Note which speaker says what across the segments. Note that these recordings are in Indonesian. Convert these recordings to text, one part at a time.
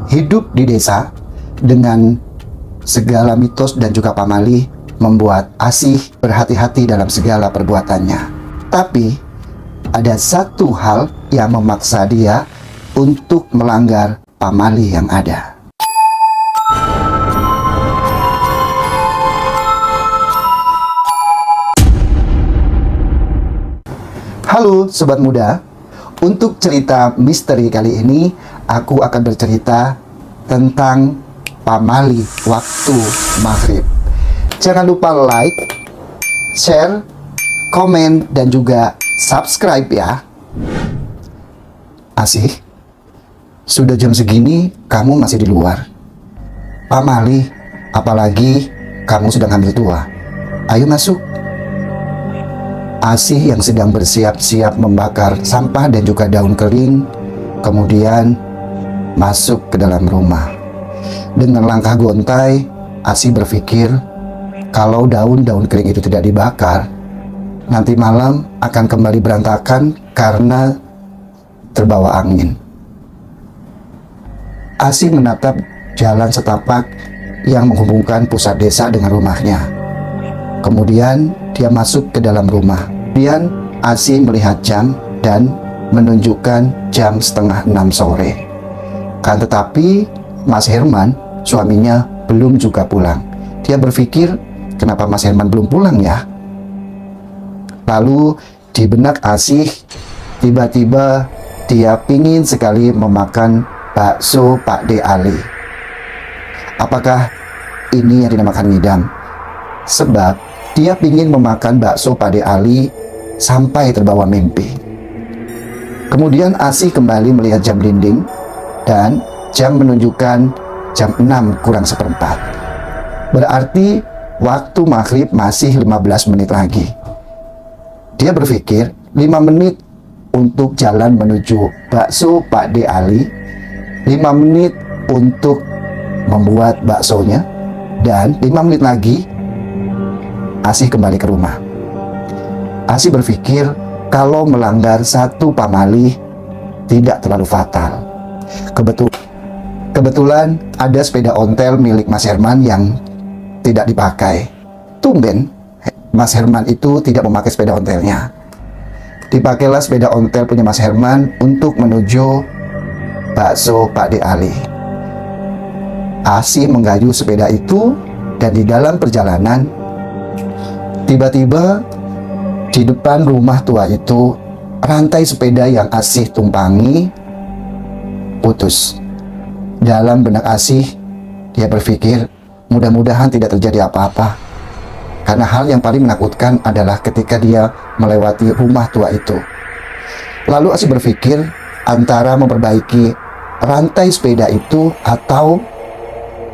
Speaker 1: hidup di desa dengan segala mitos dan juga pamali membuat Asih berhati-hati dalam segala perbuatannya. Tapi ada satu hal yang memaksa dia untuk melanggar pamali yang ada. Halo Sobat Muda, untuk cerita misteri kali ini aku akan bercerita tentang pamali waktu maghrib. Jangan lupa like, share, komen, dan juga subscribe ya. Asih, sudah jam segini kamu masih di luar. Pamali, apalagi kamu sudah ngambil tua. Ayo masuk. Asih yang sedang bersiap-siap membakar sampah dan juga daun kering, kemudian masuk ke dalam rumah. Dengan langkah gontai, Asih berpikir kalau daun-daun kering itu tidak dibakar, nanti malam akan kembali berantakan karena terbawa angin. Asih menatap jalan setapak yang menghubungkan pusat desa dengan rumahnya. Kemudian dia masuk ke dalam rumah. Kemudian Asih melihat jam dan menunjukkan jam 5:30 sore. Kan tetapi Mas Herman, suaminya, belum juga pulang. Dia berpikir, kenapa Mas Herman belum pulang ya? Lalu di benak Asih, tiba-tiba dia pingin sekali memakan bakso Pak De Ali. Apakah ini yang dinamakan ngidam? Sebab dia ingin memakan bakso Pak De Ali sampai terbawa mimpi. Kemudian Asih kembali melihat jam dinding dan jam menunjukkan jam 6:04. Berarti waktu maghrib masih 15 menit lagi. Dia berpikir 5 menit untuk jalan menuju bakso Pak De Ali, 5 menit untuk membuat baksonya, dan 5 menit lagi Asih kembali ke rumah. Asih berpikir kalau melanggar satu pamali tidak terlalu fatal. Kebetulan ada sepeda ontel milik Mas Herman yang tidak dipakai. Tumben Mas Herman itu tidak memakai sepeda ontelnya. Dipakailah sepeda ontel punya Mas Herman untuk menuju bakso Pak De Ali. Asih menggayu sepeda itu dan di dalam perjalanan tiba-tiba di depan rumah tua itu rantai sepeda yang Asih tumpangi putus. Dalam benak Asih, dia berpikir mudah-mudahan tidak terjadi apa-apa. Karena hal yang paling menakutkan adalah ketika dia melewati rumah tua itu. Lalu Asih berpikir antara memperbaiki rantai sepeda itu atau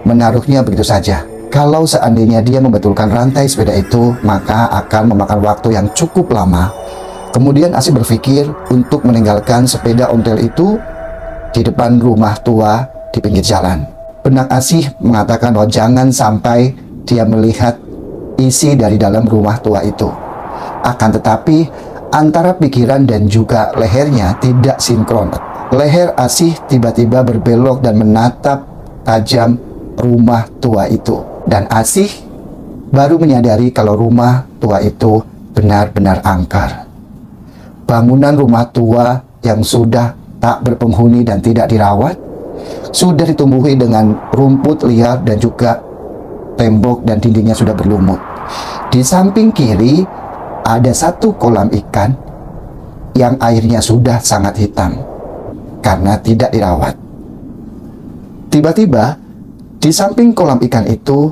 Speaker 1: menaruhnya begitu saja. Kalau seandainya dia membetulkan rantai sepeda itu, maka akan memakan waktu yang cukup lama. Kemudian Asih berpikir untuk meninggalkan sepeda ontel itu di depan rumah tua di pinggir jalan. Benak Asih mengatakan bahwa jangan sampai dia melihat isi dari dalam rumah tua itu. Akan tetapi antara pikiran dan juga lehernya tidak sinkron. Leher Asih tiba-tiba berbelok dan menatap tajam rumah tua itu. Dan Asih baru menyadari kalau rumah tua itu benar-benar angker. Bangunan rumah tua yang sudah tak berpenghuni dan tidak dirawat, sudah ditumbuhi dengan rumput liar dan juga tembok dan dindingnya sudah berlumut. Di samping kiri ada satu kolam ikan yang airnya sudah sangat hitam karena tidak dirawat. Tiba-tiba di samping kolam ikan itu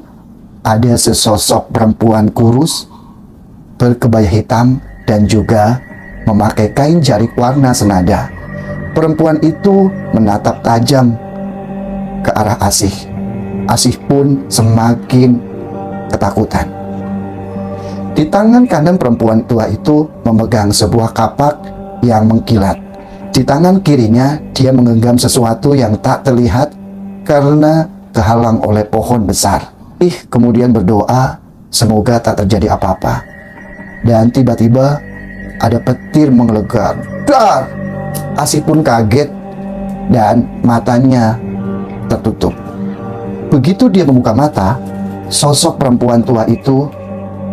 Speaker 1: ada sesosok perempuan kurus berkebaya hitam dan juga memakai kain jarik warna senada. Perempuan itu menatap tajam ke arah Asih. Asih pun semakin ketakutan. Di tangan kanan perempuan tua itu memegang sebuah kapak yang mengkilat. Di tangan kirinya dia menggenggam sesuatu yang tak terlihat karena kehalang oleh pohon besar. Kemudian berdoa semoga tak terjadi apa-apa. Dan tiba-tiba ada petir menggelegar. Dar! Asih pun kaget dan matanya tertutup. Begitu dia membuka mata, sosok perempuan tua itu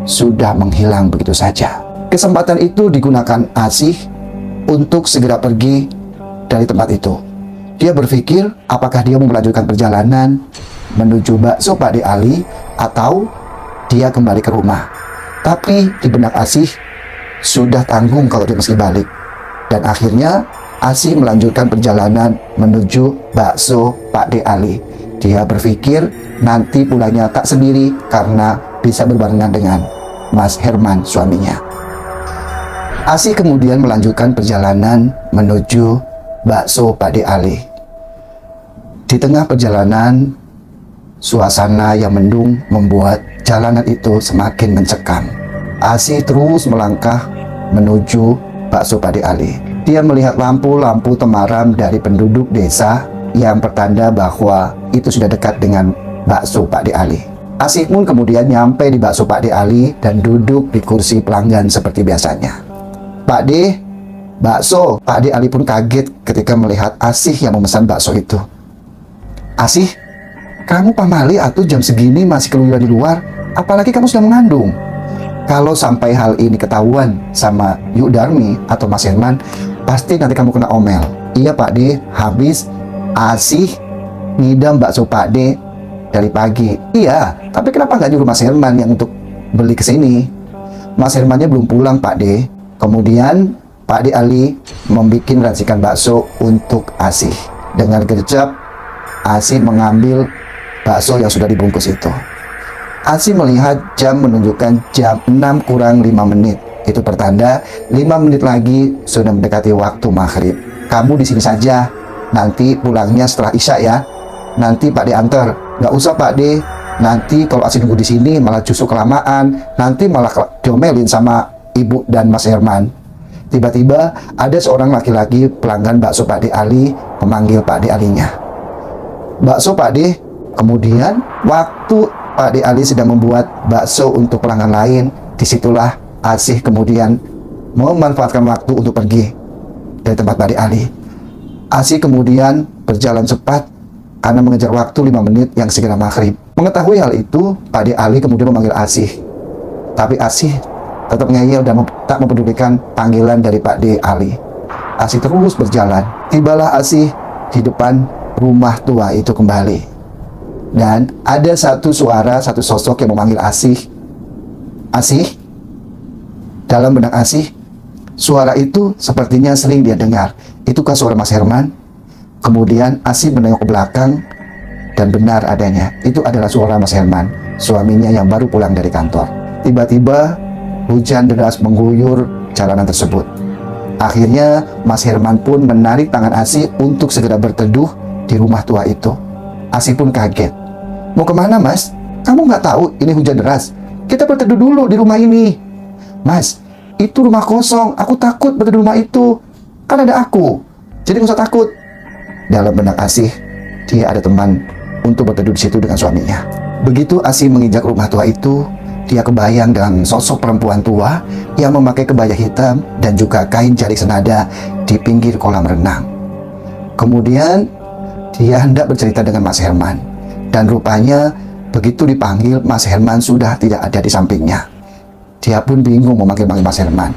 Speaker 1: sudah menghilang begitu saja. Kesempatan itu digunakan Asih untuk segera pergi dari tempat itu. Dia berpikir apakah dia mau melanjutkan perjalanan menuju bakso Pak De Ali atau dia kembali ke rumah. Tapi di benak Asih sudah tanggung kalau dia mesti balik. Dan akhirnya Asih melanjutkan perjalanan menuju bakso Pak De Ali. Dia berpikir nanti pulangnya tak sendiri karena bisa berbarengan dengan Mas Herman suaminya. Asih kemudian melanjutkan perjalanan menuju bakso Pak De Ali. Di tengah perjalanan, suasana yang mendung membuat jalanan itu semakin mencekam. Asih terus melangkah menuju bakso Pak De Ali. Dia melihat lampu-lampu temaram dari penduduk desa yang pertanda bahwa itu sudah dekat dengan bakso Pak De Ali. Asih pun kemudian nyampe di bakso Pak De Ali dan duduk di kursi pelanggan seperti biasanya. Pak De, bakso. Pak De Ali pun kaget ketika melihat Asih yang memesan bakso itu. Asih, kamu pamali atau jam segini masih keluyuran di luar? Apalagi kamu sudah mengandung. Kalau sampai hal ini ketahuan sama Yuk Darmi atau Mas Herman, pasti nanti kamu kena omel. Iya Pak De, habis Asih ngidam bakso Pak De dari pagi. Iya, tapi kenapa nggak nyuruh Mas Herman yang untuk beli ke sini? Mas Hermannya belum pulang Pak De. Kemudian Pak De Ali membuat racikan bakso untuk Asih. Dengan gercep, Asih mengambil bakso yang sudah dibungkus itu. Asih melihat jam menunjukkan jam 6 kurang 5 menit. Itu pertanda 5 menit lagi sudah mendekati waktu maghrib. Kamu di sini saja, nanti pulangnya setelah isya ya. Nanti Pak De antar. Nggak usah Pak De, nanti kalau Asih nunggu di sini malah justru kelamaan. Nanti malah diomelin sama Ibu dan Mas Herman. Tiba-tiba ada seorang laki-laki pelanggan bakso Pak De Ali memanggil Pak De Alinya. Bakso Pak De. Kemudian waktu Pak De Ali sedang membuat bakso untuk pelanggan lain, disitulah Asih kemudian memanfaatkan waktu untuk pergi dari tempat Pak De Ali. Asih kemudian berjalan cepat karena mengejar waktu 5 menit yang segera maghrib. Mengetahui hal itu, Pak De Ali kemudian memanggil Asih. Tapi Asih tetap ngeyel dan tak mempedulikan panggilan dari Pak De Ali. Asih terus berjalan. Tibalah Asih di depan rumah tua itu kembali. Dan ada satu suara, satu sosok yang memanggil Asih. Asih. Dalam benak Asih, suara itu sepertinya sering dia dengar. Itukah suara Mas Herman? Kemudian Asih menengok ke belakang dan benar adanya. Itu adalah suara Mas Herman, suaminya yang baru pulang dari kantor. Tiba-tiba hujan deras mengguyur jalanan tersebut. Akhirnya Mas Herman pun menarik tangan Asih untuk segera berteduh di rumah tua itu. Asih pun kaget. Mau kemana Mas? Kamu nggak tahu ini hujan deras? Kita berteduh dulu di rumah ini. Mas, itu rumah kosong. Aku takut berteduh di rumah itu. Kan ada aku. Jadi nggak usah takut. Dalam benak Asih, dia ada teman untuk berteduh di situ dengan suaminya. Begitu Asih menginjak rumah tua itu, dia kebayang dengan sosok perempuan tua yang memakai kebaya hitam dan juga kain jari senada di pinggir kolam renang. Kemudian dia hendak bercerita dengan Mas Herman. Dan rupanya begitu dipanggil, Mas Herman sudah tidak ada di sampingnya. Dia pun bingung memanggil-manggil Mas Herman.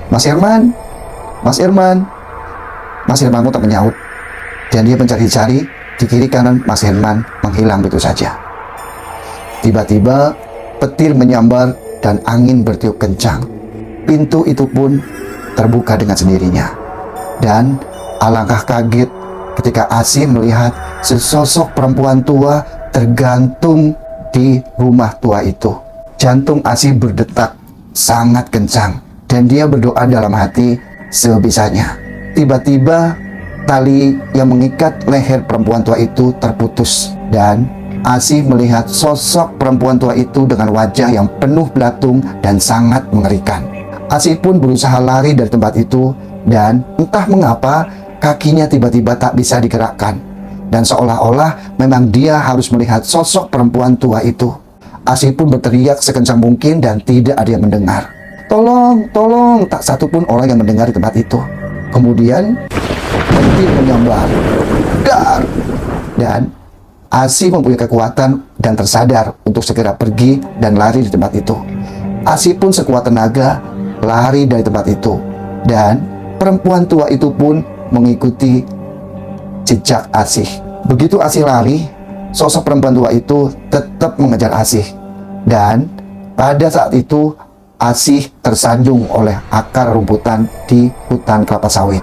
Speaker 1: Mas Herman, Mas Herman. Mas Herman pun tak menyaut. Dan dia mencari-cari di kiri kanan Mas Herman menghilang begitu saja. Tiba-tiba petir menyambar dan angin bertiup kencang. Pintu itu pun terbuka dengan sendirinya. Dan alangkah kaget ketika Asih melihat sesosok perempuan tua tergantung di rumah tua itu. Jantung Asih berdetak sangat kencang dan dia berdoa dalam hati sebisanya. Tiba-tiba tali yang mengikat leher perempuan tua itu terputus dan Asih melihat sosok perempuan tua itu dengan wajah yang penuh belatung dan sangat mengerikan. Asih pun berusaha lari dari tempat itu dan entah mengapa kakinya tiba-tiba tak bisa digerakkan. Dan seolah-olah memang dia harus melihat sosok perempuan tua itu. Asih pun berteriak sekencang mungkin dan tidak ada yang mendengar. Tolong, tolong, tak satu pun orang yang mendengar di tempat itu. Kemudian petir menyambar. Dar! Dan Asih mempunyai kekuatan dan tersadar untuk segera pergi dan lari di tempat itu. Asih pun sekuat tenaga lari dari tempat itu, dan perempuan tua itu pun mengikuti jejak Asih. Begitu Asih lari, sosok perempuan tua itu tetap mengejar Asih, dan pada saat itu Asih tersanjung oleh akar rumputan di hutan kelapa sawit.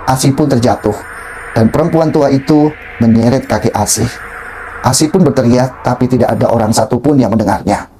Speaker 1: Asih pun terjatuh, dan perempuan tua itu menyeret kaki Asih. Asih pun berteriak, tapi tidak ada orang satupun yang mendengarnya.